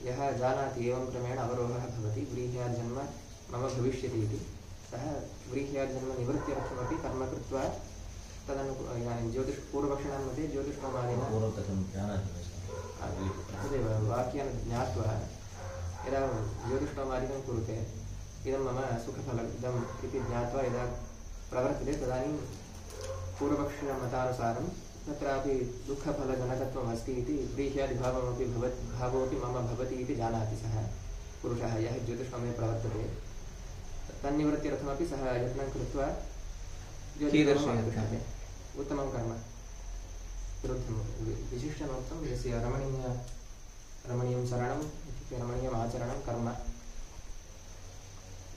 यः जानाति एवं क्रमेण अवरोहः भवति व्रीह्याजन्म मम भविष्यति इति, सः व्रीह्याजन्म निवृत्त्यर्थमपि कर्म कृत्वा इदानीं पूर्वपक्षिणां मते ज्योतिष्ममादिना तदेव वाक्यान् ज्ञात्वा यदा ज्योतिष्ममादिकं कुरुते इदं मम सुखफलदम् इति ज्ञात्वा यदा प्रवर्तते तदानीं पूर्वपक्षमतानुसारं तत्रापि दुःखफलजनकत्वम् अस्ति इति व्रीह्यादिभावमपि भावोऽपि मम भवति इति जानाति सः पुरुषः, यः ज्योतिष्ममे प्रवर्तते। तन्निवृत्त्यर्थमपि सः यत्नं कृत्वा ज्योतिष्ममे उत्तमं कर्म विरुद्धं विशिष्टनोक्तं यस्य रमणीयं चरणम् इत्युक्ते रमणीयम् आचरणं कर्म।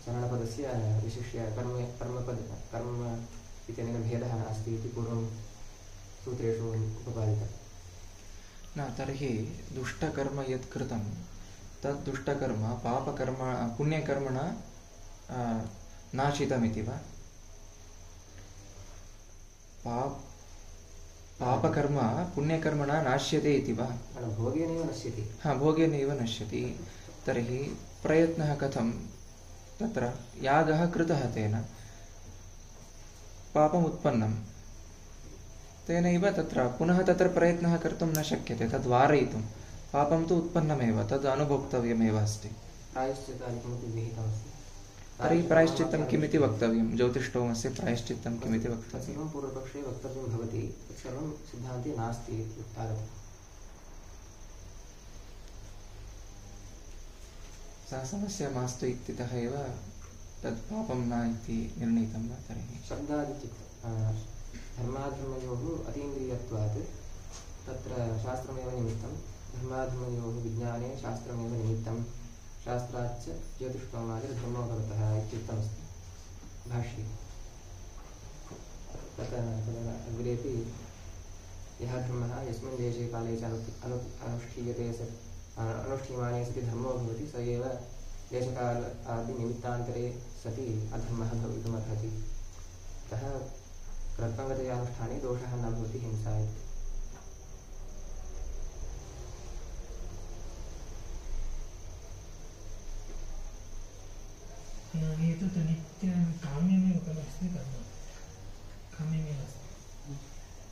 चरणपदस्य विशिष्य कर्म इत्यनेन भेदः नास्ति इति पूर्वं सूत्रेषु उपपादितम्। न तर्हि दुष्टकर्म यत् कृतं तद् दुष्टकर्म पापकर्म पुण्यकर्मणा नाशितमिति वा? पापकर्म पुण्यकर्मणा नाश्यते इति वा? भोगेनैव नश्यति। हा, भोगेनैव नश्यति। तर्हि प्रयत्नः कथं? तत्र यागः कृतः, तेन पापम् उत्पन्नं, तेनैव तत्र पुनः तत्र प्रयत्नः कर्तुं न शक्यते, तद् वारयितुं। पापं तु उत्पन्नमेव, तद् अनुभोक्तव्यमेव अस्ति। तर्हि प्रायश्चित्तं किमिति वक्तव्यं? ज्योतिष्टोमस्य प्रायश्चित्तं किमिति वक्तव्यं? पूर्वपक्षे वक्तव्यं भवति, तत्सर्वं सिद्धान्ते नास्ति इति आगतम्। सा समस्या मास्तु इत्यतः एव तत् पापं न इति निर्णीतं वा? तर्हि शब्दादित्युक्तं धर्माधर्मयोः अतीन्द्रियत्वात् तत्र शास्त्रमेव निमित्तं, धर्माधर्मयोः विज्ञाने शास्त्रमेव निमित्तं, शास्त्राच्च ज्योतिष्टोमादिर्धर्मो भवतः इत्युक्तमस्ति भाष्ये। अग्रेपि यः धर्मः यस्मिन् देशे काले च अनुष्ठीयते अनुष्ठीयमाने सति धर्मो भवति, स एव देशकाल आदिनिमित्तान्तरे सति अधर्मः भवितुमर्हति। अतः कृत्वगते अनुष्ठाने दोषः न भवति, हिंसा इति। एतत् नित्यं काम्यमेव खलु अस्ति, कर्म काम्यमेव अस्ति।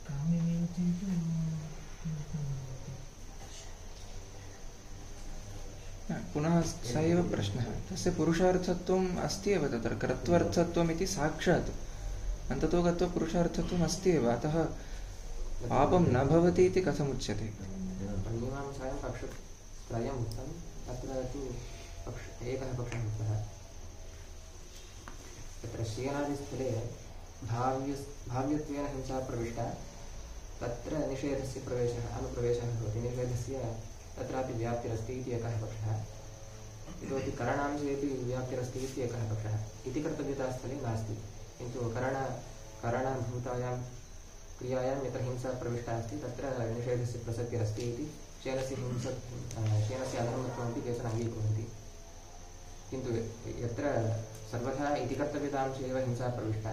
काम्यमेव चेत् पुनः स एव प्रश्नः, तस्य पुरुषार्थत्वम् अस्ति एव, तत्र कर्तृर्थत्वम् इति साक्षात् अन्ततो गत्वा पुरुषार्थत्वम् अस्ति एव, अतः पापं न भवति इति कथमुच्यते? मीमांसायां पक्षत्रयम् उक्तं, तत्र तु एकः पक्षः उक्तः। तत्र श्रीयनादिस्थले भाव्यत्वेन हिंसा प्रविष्टा, तत्र निषेधस्य प्रवेशः अनुप्रवेशः भवति, निषेधस्य तत्रापि व्याप्तिरस्ति इति एकः पक्षः। इतोपि करणांशेपि व्याप्तिरस्ति इति एकः पक्षः। इति कर्तव्यतास्थले नास्ति, किन्तु करणभूतायां क्रियायां यत्र हिंसा प्रविष्टा अस्ति तत्र निषेधस्य प्रसक्तिरस्ति इति शेनस्य अधर्मत्वमपि केचन अङ्गीकुर्वन्ति। किन्तु यत्र सर्वथा इति कर्तव्यतांशे एव हिंसा प्रविष्टा,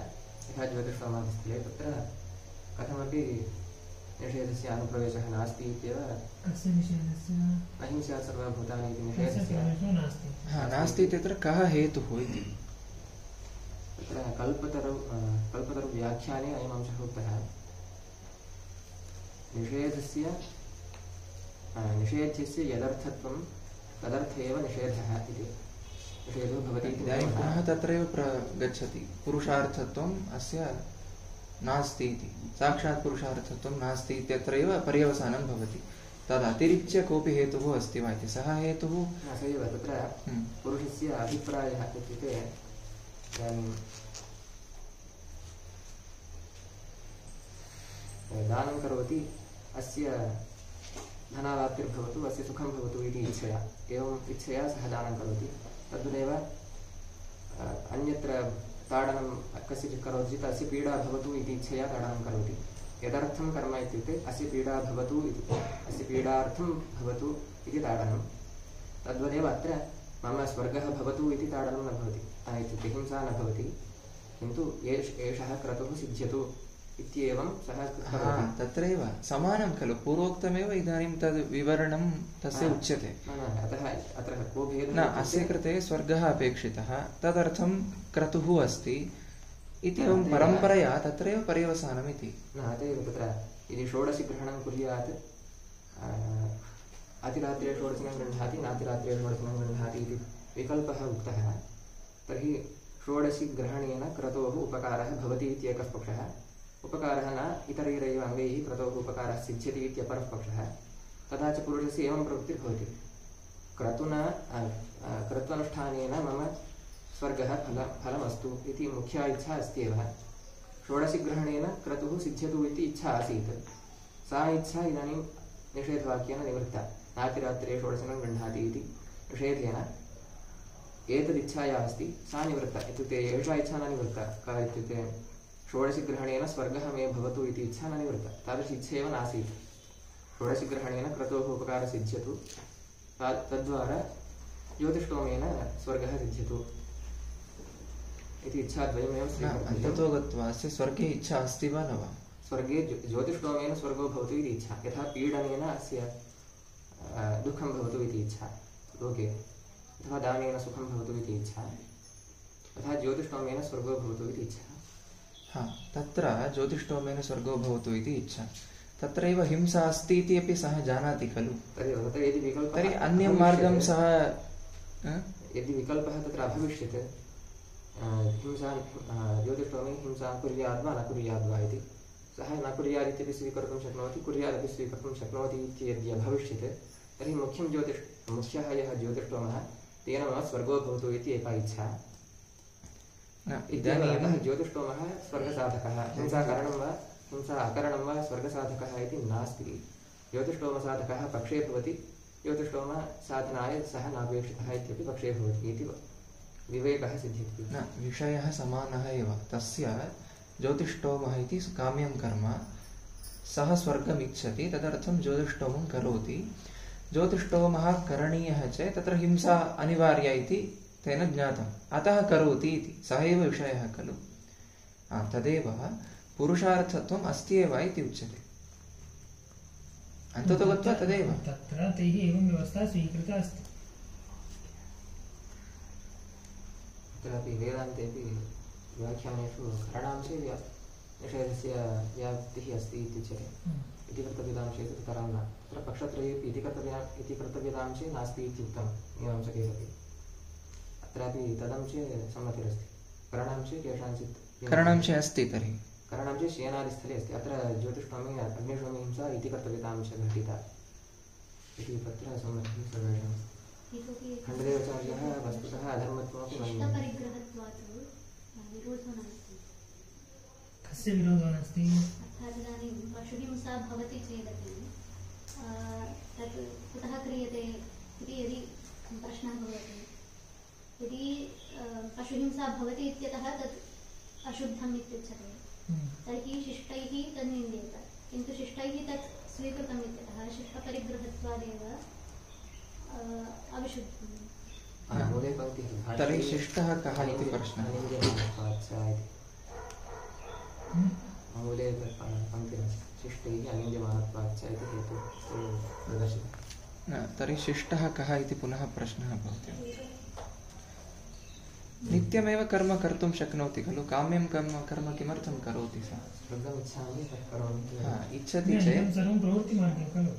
यथा ज्योतिष्टोमादिस्थले, तत्र कथमपि निषेधस्य अनुप्रवेशः नास्ति इत्येव। कस्य निषेधस्य? अहिंसा सर्वभूतानि इति निषेधस्य नास्ति। नास्ति इत्यत्र कः हेतुः इति? तत्र कल्पतरु व्याख्याने अयम् अंशः उक्तः। निषेध्यस्य यदर्थत्वं तदर्थ एव निषेधः इति। निषेधो भवति इदानीं पुनः तत्रैव प्रगच्छति, पुरुषार्थत्वम् अस्य नास्ति इति, साक्षात् पुरुषार्थत्वं नास्ति इत्यत्रैव पर्यवसानं भवति। तदतिरिच्य कोऽपि हेतुः अस्ति वा इति? सः हेतुः स एव तत्र पुरुषस्य अभिप्रायः इत्युक्ते दानं करोति, अस्य धनावाप्तिर्भवतु, अस्य सुखं भवतु इति इच्छया, एवम् इच्छया सः दानं करोति। तद्वदेव अन्यत्र ताडनं कस्यचित् करोति चेत् अस्य पीडा भवतु इति इच्छया ताडनं करोति। यदर्थं कर्म इत्युक्ते अस्य पीडा भवतु इति, अस्य पीडार्थं भवतु इति ताडनं। तद्वदेव अत्र मम स्वर्गः भवतु इति ताडनं न भवति, इत्युक्ते हिंसा न भवति, किन्तु एषः क्रतुः सिद्ध्यतु इत्येवं सः करोति। तत्रैव समानं खलु, पूर्वोक्तमेव इदानीं तद् विवरणं तस्य उच्यते। अतः अत्र को भेदः न, अस्य कृते स्वर्गः अपेक्षितः, तदर्थं क्रतुः अस्ति इत्येवं परम्परया तत्रैव पर्यवसानमिति। न अत एव तत्र यदि षोडशिग्रहणं कुर्यात्, अतिरात्रे षोडशिनं गृह्णाति नातिरात्रे षोडशिनं गृह्णाति इति विकल्पः उक्तः, तर्हि षोडशिग्रहणेन क्रतोः उपकारः भवति इत्येकः पक्षः। उपकारः न इतरैरेव अङ्गैः क्रतोः उपकारः सिद्ध्यति इत्यपरः पक्षः। तथा च पुरुषस्य एवं प्रवृत्तिर्भवति, क्रत्वानुष्ठानेन मम स्वर्गः फलमस्तु इति मुख्या इच्छा अस्ति एव। षोडशिग्रहणेन क्रतुः सिद्ध्यतु इति इच्छा आसीत्, सा इच्छा इदानीं निषेधवाक्येन निवृत्ता। नातिरात्रे षोडशिनं गृह्णाति इति निषेधेन एतदिच्छा या अस्ति सा निवृत्ता। इत्युक्ते एषा इच्छा न निवृत्ता, का इत्युक्ते षोडशिग्रहणेन स्वर्गः मे भवतु इति इच्छा न निवृत्ता, तादृशी इच्छा एव नासीत्। षोडशिग्रहणेन क्रतोः उपकारः सिद्ध्यतु, तद्वारा ज्योतिष्टोमेन स्वर्गः सिद्ध्यतु इति इच्छाद्वयमेव स्वीकर्तव्यम्। ततो गत्वा अस्य स्वर्गे इच्छा अस्ति वा न वा? स्वर्गे ज्योतिष्टोमेन स्वर्गो भवतु इति इच्छा, यथा पीडनेन अस्य दुःखं भवतु इति इच्छा लोके, अथवा दानेन सुखं भवतु इति इच्छा, तथा ज्योतिष्टोमेन स्वर्गो भवतु इति इच्छा। हा, तत्र ज्योतिष्टोमेन स्वर्गो भवतु इति इच्छा, तत्रैव हिंसा अस्ति इति अपि सः जानाति खलु। तर्हि अन्यं मार्गं सः यदि विकल्पः तत्र अभविष्यत्, हिंसा ज्योतिष्टोमे हिंसां कुर्याद् वा न कुर्याद् वा इति, सः न कुर्यात् इत्यपि स्वीकर्तुं शक्नोति, कुर्यादपि स्वीकर्तुं शक्नोति इति यदि अभविष्यत्, तर्हि मुख्यः यः ज्योतिष्टोमः तेन मम स्वर्गो भवतु इति एका इच्छा। इदानीं ज्योतिष्टोमः स्वर्गसाधकः, हिंसाकरणं वा हिंसा अकरणं वा स्वर्गसाधकः इति नास्ति। ज्योतिष्टोमसाधकः पक्षे भवति, ज्योतिष्टोमसाधनाय सः नापेक्षितः इत्यपि पक्षे भवति इति विवेकः सिद्ध्यति। न, विषयः समानः एव। तस्य ज्योतिष्टोमः इति काम्यं कर्म, सः स्वर्गम् इच्छति, तदर्थं ज्योतिष्टोमं करोति। ज्योतिष्टोमः करणीयः चेत् तत्र हिंसा अनिवार्या इति तेन ज्ञातम्, अतः करोति इति, सः एव विषयः खलु। तदेव पुरुषार्थत्वम् अस्ति एव इति उच्यते। अन्ततो गत्वा तदेव तत्र तैः एवं व्यवस्था स्वीकृता अस्ति। तत्रापि वेदान्तेपि व्याख्यानेषु करणांशे निषेधस्य व्याप्तिः अस्ति इत्युच्यते। इति कर्तव्यतांशे तथा न, तत्र पक्षत्रयेपि इति कर्तव्यतांशे नास्ति इत्युक्तं मीमांसकैरपि। अत्रापि तदंशे सम्मतिरस्ति। करणांशे केषाञ्चित् करणांशे अस्ति, तर्हि करणांशे शयनादिस्थले अस्ति। अत्र ज्योतिष्टोमे अग्निष्टोमे हिंसा इति कर्तव्यतांशे घटिता इति तत्र सम्मतिः सर्वेषाम्। खण्डदेवाचार्यः वस्तुतः अधर्मत्वमपि मन्यते। कस्य विरोधो नास्ति? अर्थात् इदानीं पशुहिंसा भवति चेदपि तत् कुतः क्रियते इति यदि प्रश्नः भवति, यदि पशुहिंसा भवति इत्यतः तत् अशुद्धम् इत्युच्यते, तर्हि शिष्टैः तद् निन्द्येत, किन्तु शिष्टैः तत् स्वीकृतम् इत्यतः शिष्टपरिग्रहत्वादेव अविशुद्धम्। मूले पङ्क्तिः तर्हि शिष्टः कः इति प्रश्नः। मूले पङ्क्तिरस्ति, शिष्टैः अनिन्द्यमानत्वाच्च इति हेतुः प्रदर्शितः। न, तर्हि शिष्टः कः इति पुनः प्रश्नः भवति। नित्यमेव कर्म कर्तुं शक्नोति खलु, काम्यं कर्म किमर्थं करोति सः? स्वर्गमिच्छामि तत् करोमि इच्छति चेत् सर्वं प्रवृत्तिमार्गे खलु,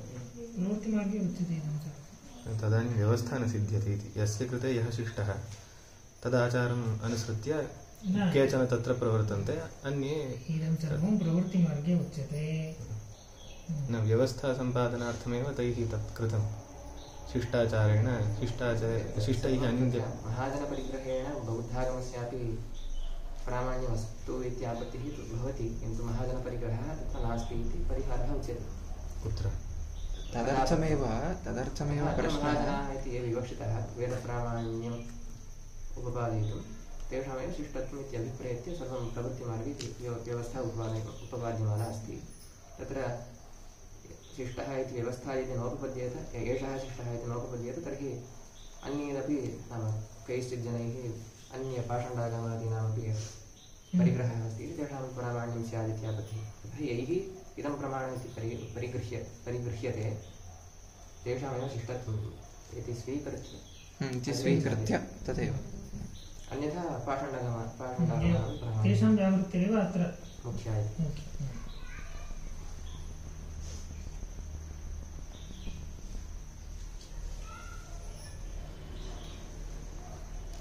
प्रवृत्तिमार्गे उच्यते इदं सर्वं। तदानीं व्यवस्था न सिद्ध्यति इति। यस्य कृते यः शिष्टः तदाचारम् अनुसृत्य केचन तत्र प्रवर्तन्ते, अन्ये इदं सर्वं प्रवृत्तिमार्गे उच्यते। न, व्यवस्था सम्पादनार्थमेव तैः तत् कृतं शिष्टाचारेण। शिष्टैः अनिन्द्य महाजनपरिग्रहेण बौद्धागमस्यापि प्रामाण्यमस्तु इत्यापत्तिः भवति, किन्तु महाजनपरिग्रहः तत्र नास्ति इति परिहारः उच्यते। कुत्र? तदर्थमेव प्रश्नः। महाजनाः इति ये विवक्षितः वेदप्रामाण्यम् उपपादयितुं, तेषामेव शिष्टत्वम् इत्यभिप्रेत्य सर्वं प्रवृत्तिमार्गे व्यवस्था उपपाद्यमाना अस्ति। तत्र शिष्टः इति व्यवस्था यदि नोपपद्येत, एषः शिष्टः इति नोपपद्येत, तर्हि अन्यैरपि नाम कैश्चित् जनैः अन्यपाषण्डागमादीनामपि परिग्रहः अस्ति, तेषां प्रामाण्यं स्यात् इत्यापत्तिः। तथा यैः इदं प्रमाणम् इति परिगृह्यते, तेषामेव शिष्टत्वम् इति स्वीकृत्य तदेव। अन्यथा पाषण्डागमाः तेषां व्यावृत्तिरेव अत्र मुख्या इति।